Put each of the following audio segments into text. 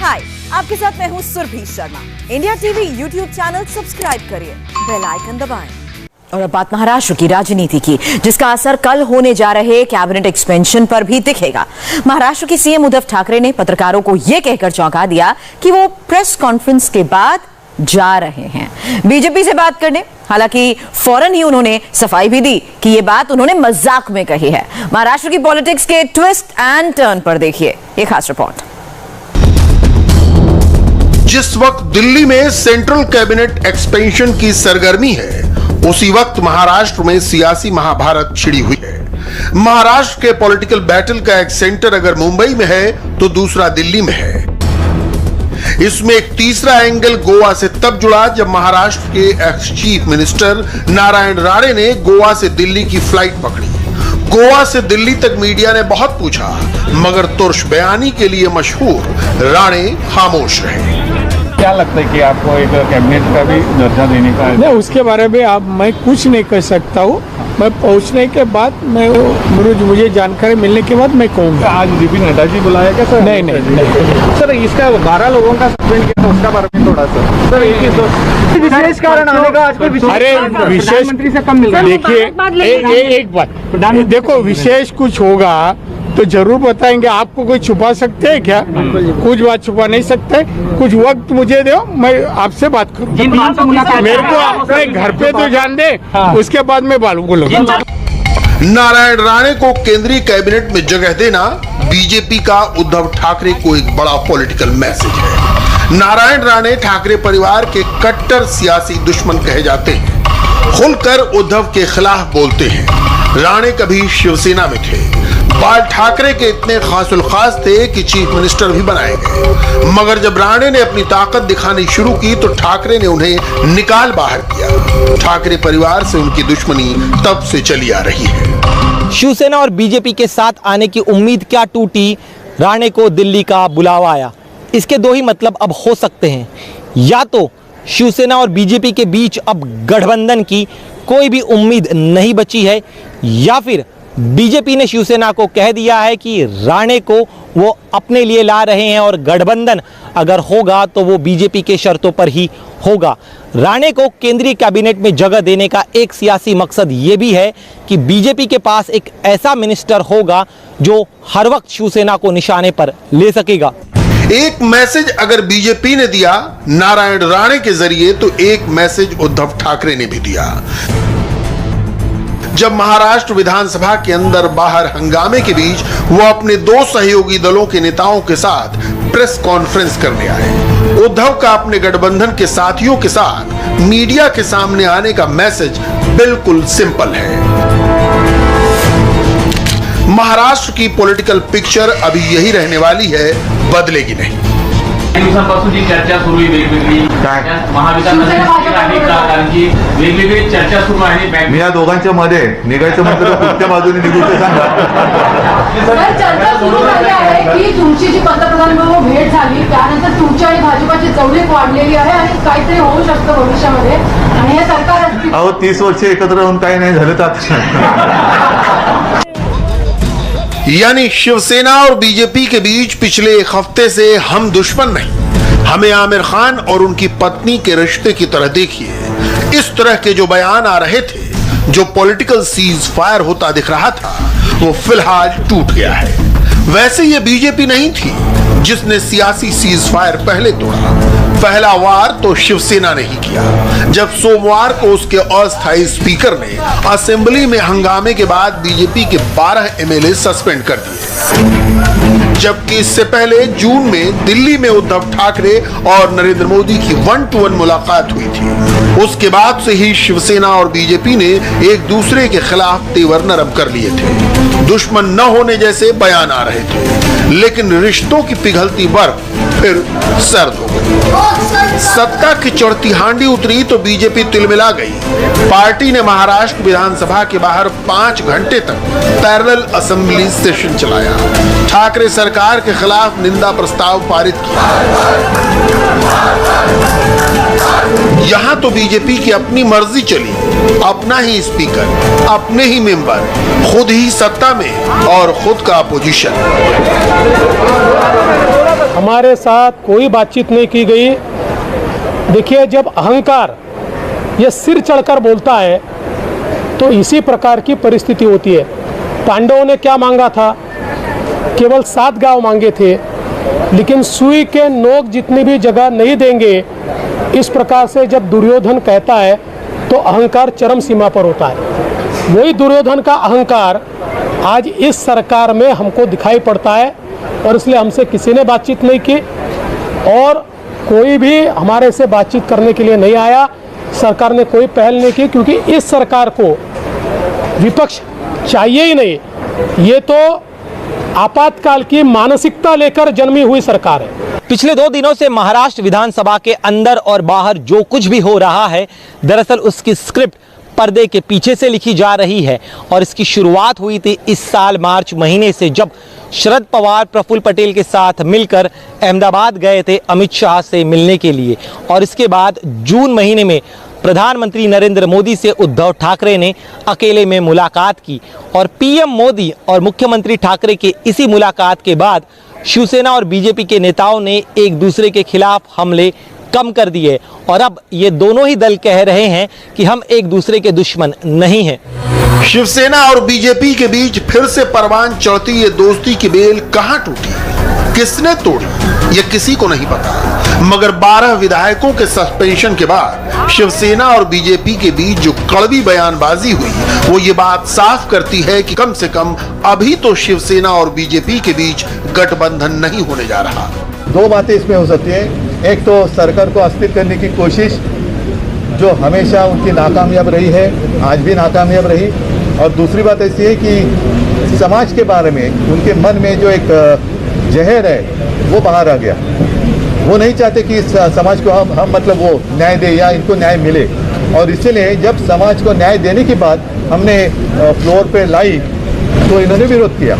हाय, आपके साथ मैं हूँ Surabhi Sharma. India TV YouTube channel subscribe करिए, बेल आइकन दबाएं। और अब बात महाराष्ट्र की राजनीति की, जिसका असर कल होने जा रहे कैबिनेट एक्सपेंशन पर भी दिखेगा। महाराष्ट्र के सीएम उद्धव ठाकरे ने पत्रकारों को यह कहकर चौंका दिया कि वो प्रेस कॉन्फ्रेंस के बाद जा रहे हैं बीजेपी से बात करने। हालांकि फौरन ही उन्होंने सफाई भी दी कि ये बात उन्होंने मजाक में कही है। महाराष्ट्र की पॉलिटिक्स के ट्विस्ट एंड टर्न पर देखिए ये खास रिपोर्ट। जिस वक्त दिल्ली में सेंट्रल कैबिनेट एक्सपेंशन की सरगर्मी है, उसी वक्त महाराष्ट्र में सियासी महाभारत छिड़ी हुई है। महाराष्ट्र के पॉलिटिकल बैटल का एक सेंटर अगर मुंबई में है तो दूसरा दिल्ली में है। इसमें एक तीसरा एंगल गोवा से तब जुड़ा जब महाराष्ट्र के ex chief minister Narayan Rane ने गोवा से दिल्ली की फ्लाइट पकड़ी। गोवा से दिल्ली तक मीडिया ने बहुत पूछा, मगर तुर्श बयानी के लिए मशहूर राणे खामोश रहे। क्या लगता है कि आपको एक कैबिनेट का भी दर्जा देने का है? नहीं, उसके बारे में अब मैं कुछ नहीं कह सकता हूँ। मैं पहुँचने के बाद मुझे जानकारी मिलने के बाद मैं कहूँगा। आज जेपी नड्डा जी बुलाया क्या सर? नहीं। सर, इसका 12 लोगों का सस्पेंड किया, उसका बारे में थोड़ा सर विशेष कारण आने का आज कोई अरे विशेष मंत्री से कम मिल रहा है। देखिए एक बात देखो, विशेष कुछ होगा तो जरूर बताएंगे। आपको कोई छुपा सकते हैं क्या? कुछ बात छुपा नहीं सकते। कुछ वक्त मुझे दो, मैं आपसे बात करूँ। मेरे को अपने घर पे तो जान दे, उसके बाद मैं बोलूँगा। नारायण राणे को केंद्रीय कैबिनेट में जगह देना बीजेपी का उद्धव ठाकरे को एक बड़ा पॉलिटिकल मैसेज है। नारायण राणे ठाकरे परिवार के कट्टर सियासी दुश्मन कहे जाते हैं, खुलकर उद्धव के खिलाफ बोलते हैं। राणे कभी शिवसेना में थे, बाल ठाकरे के इतने खासुल खास थे कि चीफ मिनिस्टर भी बनाए गए। मगर जब राणे ने अपनी ताकत दिखानी शुरू की तो ठाकरे ने उन्हें निकाल बाहर किया। ठाकरे परिवार से उनकी दुश्मनी तब से चली आ रही है। शिवसेना और बीजेपी के साथ आने की उम्मीद क्या टूटी, राणे को दिल्ली का बुलावा आया। इसके दो ही मतलब अब हो सकते हैं, या तो शिवसेना और बीजेपी के बीच अब गठबंधन की कोई भी उम्मीद नहीं बची है, या फिर बीजेपी ने शिवसेना को कह दिया है कि राणे को वो अपने लिए ला रहे हैं और गठबंधन अगर होगा तो वो बीजेपी के शर्तों पर ही होगा। राणे को केंद्रीय कैबिनेट में जगह देने का एक सियासी मकसद ये भी है कि बीजेपी के पास एक ऐसा मिनिस्टर होगा जो हर वक्त शिवसेना को निशाने पर ले सकेगा। एक मैसेज अगर बीजेपी ने दिया नारायण राणे के जरिए, तो एक मैसेज उद्धव ठाकरे ने भी दिया। जब महाराष्ट्र विधानसभा के अंदर बाहर हंगामे के बीच वो अपने दो सहयोगी दलों के नेताओं के साथ प्रेस कॉन्फ्रेंस करने आए, उद्धव का अपने गठबंधन के साथियों के साथ मीडिया के सामने आने का मैसेज बिल्कुल सिंपल है। महाराष्ट्र की पॉलिटिकल पिक्चर अभी यही रहने वाली है, बदलेगी नहीं। दिवसांपासून जी चर्चा सुरू आहे वेगवेगळी कारण की वेगवेगळी चर्चा सुरू आहे। मी या दोघांच्या मध्ये निघायचं म्हटलं तर कुठच्या बाजूने निघू ते सांगा। चर्चा सुरू झाली आहे की तुमची जी पंतप्रधानांबरोबर भेट झाली त्यानंतर तुमची आणि भाजपाची जवळीक वाढलेली आहे आणि काहीतरी होऊ शकतं भविष्यामध्ये, आणि हे सरकार अहो 30 वर्ष एकत्र राहून काही नाही झालं तर यानी शिवसेना और बीजेपी के बीच पिछले एक हफ्ते से हम दुश्मन नहीं, हमें आमिर खान और उनकी पत्नी के रिश्ते की तरह देखिए। इस तरह के जो बयान आ रहे थे, जो पॉलिटिकल सीज फायर होता दिख रहा था, वो फिलहाल टूट गया है। वैसे ये बीजेपी नहीं थी जिसने सियासी सीज फायर पहले तोड़ा। पहला वार तो शिवसेना ने ही किया जब सोमवार को उसके अस्थायी स्पीकर ने असेंबली में हंगामे के बाद बीजेपी के 12 एमएलए सस्पेंड कर दिए। जबकि इससे पहले जून में दिल्ली में उद्धव ठाकरे और नरेंद्र मोदी की 1-to-1 मुलाकात हुई थी। उसके बाद से ही शिवसेना और बीजेपी ने एक दूसरे के खिलाफ तेवर नरम कर लिए थे। दुश्मन न होने जैसे बयान आ रहे थे, लेकिन रिश्तों की पिघलती बर्फ फिर सर्द हो गई। सत्ता की चढ़ती हांडी उतरी तो बीजेपी तिलमिला गई। पार्टी ने महाराष्ट्र विधानसभा के बाहर 5 घंटे तक पैरेलल असेंबली सेशन चलाया, ठाकरे सरकार के खिलाफ निंदा प्रस्ताव पारित किया। यहाँ तो बीजेपी की अपनी मर्जी चली, अपना ही स्पीकर, अपने ही मेंबर, खुद ही सत्ता में और खुद का अपोजिशन। हमारे साथ कोई बातचीत नहीं की गई। देखिए, जब अहंकार ये सिर चढ़कर बोलता है तो इसी प्रकार की परिस्थिति होती है। पांडवों ने क्या मांगा था? केवल 7 गांव मांगे थे, लेकिन सुई के नोक जितनी भी जगह नहीं देंगे, इस प्रकार से जब दुर्योधन कहता है तो अहंकार चरम सीमा पर होता है। वही दुर्योधन का अहंकार आज इस सरकार में हमको दिखाई पड़ता है, और इसलिए हमसे किसी ने बातचीत नहीं की और कोई भी हमारे से बातचीत करने के लिए नहीं आया। सरकार ने कोई पहल नहीं की, क्योंकि इस सरकार को विपक्ष चाहिए ही नहीं। ये तो आपातकाल की मानसिकता लेकर जन्मी हुई सरकार है। पिछले 2 दिनों से महाराष्ट्र विधानसभा के अंदर और बाहर जो कुछ भी हो रहा है, दरअसल उसकी स्क्रिप्ट पर्दे के पीछे से लिखी जा रही है। और इसकी शुरुआत हुई थी इस साल मार्च महीने से, जब शरद पवार प्रफुल्ल पटेल के साथ मिलकर अहमदाबाद गए थे अमित शाह से मिलने के लिए। और इसके बाद जून महीने में प्रधानमंत्री नरेंद्र मोदी से उद्धव ठाकरे ने अकेले में मुलाकात की। और पीएम मोदी और मुख्यमंत्री ठाकरे के इसी मुलाकात के बाद शिवसेना और बीजेपी के नेताओं ने एक दूसरे के खिलाफ हमले कम कर दिए, और अब ये दोनों ही दल कह रहे हैं कि हम एक दूसरे के दुश्मन नहीं हैं। शिवसेना और बीजेपी के बीच फिर से परवान चढ़ती ये दोस्ती की बेल कहां टूटी, किसने तोड़ी, ये किसी को नहीं पता। मगर 12 विधायकों के सस्पेंशन के बाद शिवसेना और बीजेपी के बीच जो कड़वी बयानबाजी हुई, वो ये बात साफ करती है कि कम से कम अभी तो शिवसेना और बीजेपी के बीच गठबंधन नहीं होने जा रहा। 2 बातें इसमें हो सकती है। एक तो सरकार को अस्थिर करने की कोशिश, जो हमेशा उनकी नाकामयाब रही है, आज भी नाकामयाब रही। और दूसरी बात ऐसी है कि समाज के बारे में उनके मन में जो एक जहर है वो बाहर आ गया। वो नहीं चाहते कि समाज को हम मतलब वो न्याय दे या इनको न्याय मिले। और इसलिए जब समाज को न्याय देने के बाद हमने फ्लोर पे लाई तो इन्होंने विरोध किया,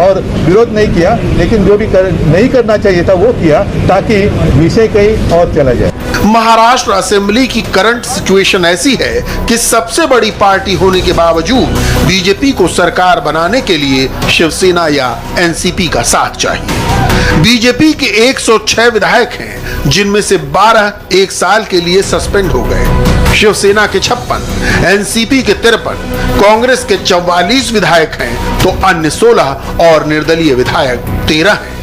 और विरोध नहीं किया, लेकिन जो भी नहीं करना चाहिए था वो किया, ताकि विषय कहीं और चला जाए। महाराष्ट्र असेंबली की करंट सिचुएशन ऐसी है कि सबसे बड़ी पार्टी होने के बावजूद बीजेपी को सरकार बनाने के लिए शिवसेना या एनसीपी का साथ चाहिए। बीजेपी के 106 विधायक हैं, जिनमें से 12 1 साल के लिए सस्पेंड हो गए। शिवसेना के 56, एनसीपी के 53, कांग्रेस के 44 विधायक हैं, तो अन्य 16 और निर्दलीय विधायक 13 हैं।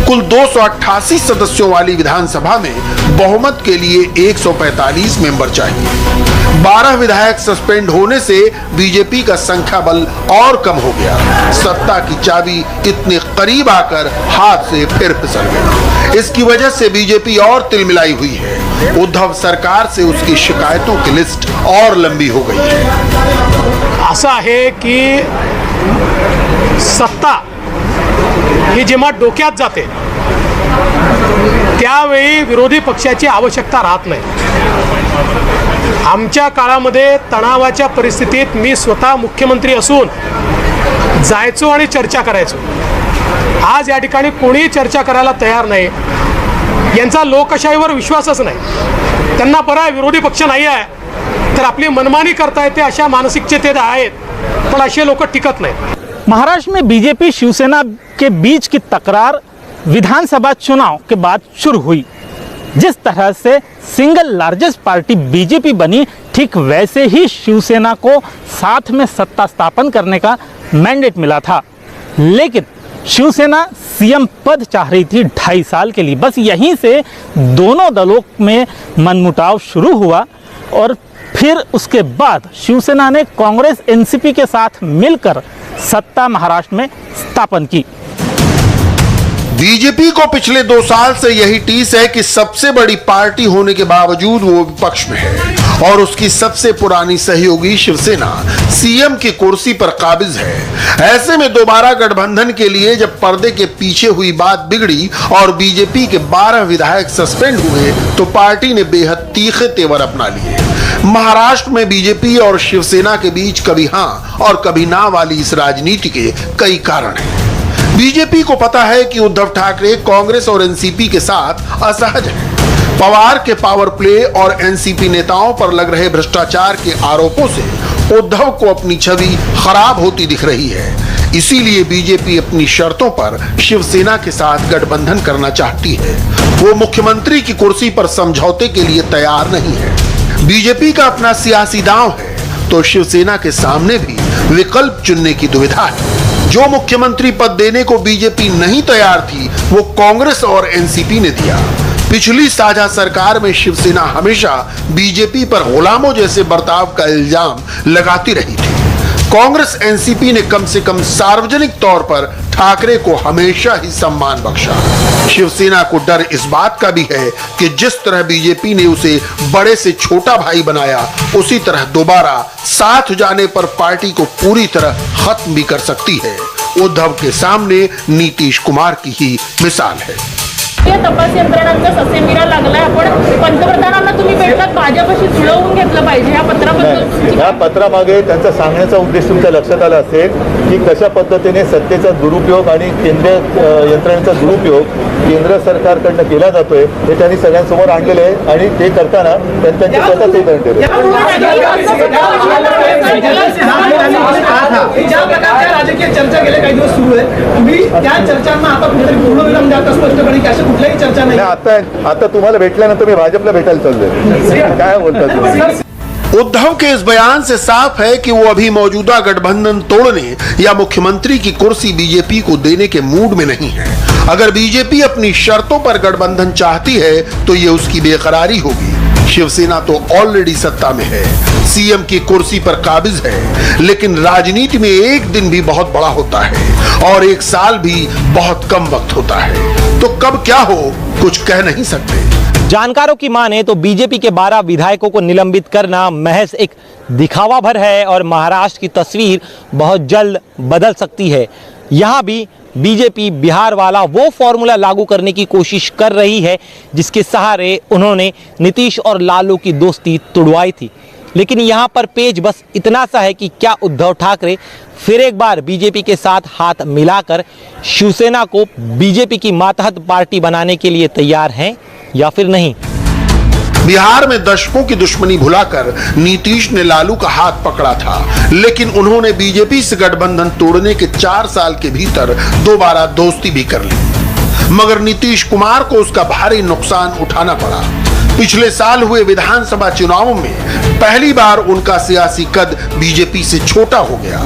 कुल 288 सदस्यों वाली विधानसभा में बहुमत के लिए 145 मेंबर चाहिए। 12 विधायक सस्पेंड होने से बीजेपी का संख्या बल और कम हो गया। सत्ता की चाबी इतने करीब आकर हाथ से फिर फिसल गई। इसकी वजह से बीजेपी और तिलमिलाई हुई है। उद्धव सरकार से उसकी शिकायतों की लिस्ट और लंबी हो गई है। असं आहे की सत्ता ही जेव्हा डोक्यात जाते त्यावेळी विरोधी पक्षाची आवश्यकता राहत नाही। आमच्या काळामध्ये तणावाच्या परिस्थितीत मी स्वतः मुख्यमंत्री असून जायचो आणि चर्चा करायचो। आज या ठिकाणी कोणी चर्चा करायला तयार नाही। यांचा लोकशाहीवर विश्वासच नाही। त्यांना पर्याय विरोधी पक्ष नाही आहे तर आपली मनमानी करता येते अशा मानसिकतेत आहेत, पण असे लोक टिकत नाहीत। महाराष्ट्र में बीजेपी शिवसेना के बीच की तकरार विधानसभा चुनाव के बाद शुरू हुई। जिस तरह से सिंगल लार्जेस्ट पार्टी बीजेपी बनी, ठीक वैसे ही शिवसेना को साथ में सत्ता स्थापन करने का मैंडेट मिला था। लेकिन शिवसेना सीएम पद चाह रही थी 2.5 साल के लिए। बस यहीं से दोनों दलों में मनमुटाव शुरू हुआ और फिर उसके बाद शिवसेना ने कांग्रेस एनसीपी के साथ मिलकर सत्ता महाराष्ट्र में स्थापन की। बीजेपी को पिछले 2 साल से यही टीस है कि सबसे बड़ी पार्टी होने के बावजूद वो विपक्ष में है और उसकी सबसे पुरानी सहयोगी शिवसेना सीएम की कुर्सी पर काबिज है। ऐसे में दोबारा गठबंधन के लिए जब पर्दे के पीछे हुई बात बिगड़ी और बीजेपी के 12 विधायक सस्पेंड हुए तो पार्टी ने बेहद तीखे तेवर अपना लिए। महाराष्ट्र में बीजेपी और शिवसेना के बीच कभी हां और कभी ना वाली इस राजनीति के कई कारण हैं। बीजेपी को पता है कि उद्धव ठाकरे कांग्रेस और एनसीपी के साथ असहज हैं। पवार के पावर प्ले और एनसीपी नेताओं पर लग रहे भ्रष्टाचार के आरोपों से उद्धव को अपनी छवि खराब होती दिख रही है। इसीलिए बीजेपी अपनी शर्तों पर शिवसेना के साथ गठबंधन करना चाहती है। वो मुख्यमंत्री की कुर्सी पर समझौते के लिए तैयार नहीं है। बीजेपी का अपना सियासी दांव है, तो शिवसेना के सामने भी विकल्प चुनने की दुविधा है। जो मुख्यमंत्री पद देने को बीजेपी नहीं तैयार थी, वो कांग्रेस और एनसीपी ने दिया। पिछली साझा सरकार में शिवसेना हमेशा बीजेपी पर गुलामों जैसे बर्ताव का इल्जाम लगाती रही थी। कांग्रेस एनसीपी ने कम से कम सार्वजनिक तौर पर ठाकरे को हमेशा ही सम्मान बख्शा। शिवसेना को डर इस बात का भी है कि जिस तरह बीजेपी ने उसे बड़े से छोटा भाई बनाया, उसी तरह दोबारा साथ जाने पर पार्टी को पूरी तरह खत्म भी कर सकती है। उद्धव के सामने नीतीश कुमार की ही मिसाल है। तपास यंत्रणांचा ससेमिरा लागलाय। आपण पंतप्रधानांना तुम्ही भेटलात, भाजपशी जुळवून घेतलं पाहिजे या पत्राबद्दल। या पत्रामागे त्यांचा सांगण्याचा उद्देश तुमच्या लक्षात आला असेल की कशा पद्धतीने सत्तेचा दुरुपयोग आणि केंद्रीय यंत्रणेचा दुरुपयोग केंद्र सरकारकडनं केला जातोय हे त्यांनी सगळ्यांसमोर आणलेले आहे आणि ते करताना त्यांचे स्वतःच उदाहरण दिले। ज्या प्रकारच्या राजकीय चर्चा गेल्या काही दिवस सुरू आहे, तुम्ही त्या चर्चांना आता कुठेतरी पूर्णविराम द्याल स्पष्टपणे की अशा कुठल्याही चर्चा नाही। आता तुम्हाला भेटल्यानंतर मी भाजपला भेटायला चाललोय। काय बोलता तुम्ही? उद्धव के इस बयान से साफ है कि वो अभी मौजूदा गठबंधन तोड़ने या मुख्यमंत्री की कुर्सी बीजेपी को देने के मूड में नहीं है। अगर बीजेपी अपनी शर्तों पर गठबंधन चाहती है तो ये उसकी बेकरारी होगी। शिवसेना तो ऑलरेडी सत्ता में है, सीएम की कुर्सी पर काबिज है, लेकिन राजनीति में एक दिन भी बहुत बड़ा होता है और एक साल भी बहुत कम वक्त होता है। तो कब क्या हो कुछ कह नहीं सकते। जानकारों की माने तो बीजेपी के 12 विधायकों को निलंबित करना महज एक दिखावा भर है और महाराष्ट्र की तस्वीर बहुत जल्द बदल सकती है। यहाँ भी बीजेपी बिहार वाला वो फॉर्मूला लागू करने की कोशिश कर रही है जिसके सहारे उन्होंने नीतीश और लालू की दोस्ती तुड़वाई थी। लेकिन यहाँ पर पेच बस इतना सा है कि क्या उद्धव ठाकरे फिर एक बार बीजेपी के साथ हाथ मिलाकर शिवसेना को बीजेपी की मातहत पार्टी बनाने के लिए तैयार हैं या फिर नहीं। बिहार में दशकों की दुश्मनी भुलाकर नीतीश ने लालू का हाथ पकड़ा था, लेकिन उन्होंने बीजेपी से गठबंधन तोड़ने के 4 साल के भीतर दोबारा दोस्ती भी कर ली, मगर नीतीश कुमार को उसका भारी नुकसान उठाना पड़ा। पिछले साल हुए विधानसभा चुनावों में पहली बार उनका सियासी कद बीजेपी से छोटा हो गया।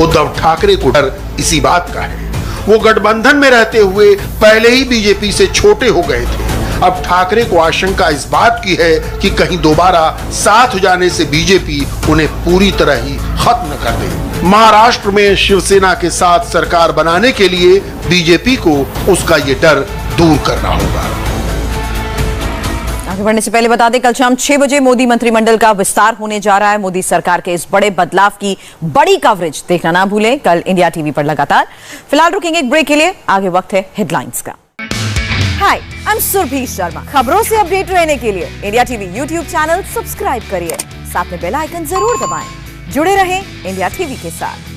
उद्धव ठाकरे को डर इसी बात का है। वो गठबंधन में रहते हुए पहले ही बीजेपी से छोटे हो गए थे। अब ठाकरे को आशंका इस बात की है कि कहीं दोबारा साथ जाने से बीजेपी उन्हें पूरी तरह ही खत्म कर दे। महाराष्ट्र में शिवसेना के साथ सरकार बनाने के लिए बीजेपी को उसका ये डर दूर करना होगा। आगे बढ़ने से पहले बता दें, कल शाम 6 बजे मोदी मंत्रिमंडल का विस्तार होने जा रहा है। मोदी सरकार के इस बड़े बदलाव की बड़ी कवरेज देखना ना भूलें कल इंडिया टीवी पर लगातार। फिलहाल रुकेंगे एक ब्रेक के लिए, आगे वक्त है हेडलाइंस का। हाय, आई एम सुरभि शर्मा। खबरों से अपडेट रहने के लिए India TV YouTube channel subscribe करिए, साथ में बेल आइकन जरूर दबाएं। जुड़े रहें इंडिया टीवी के साथ।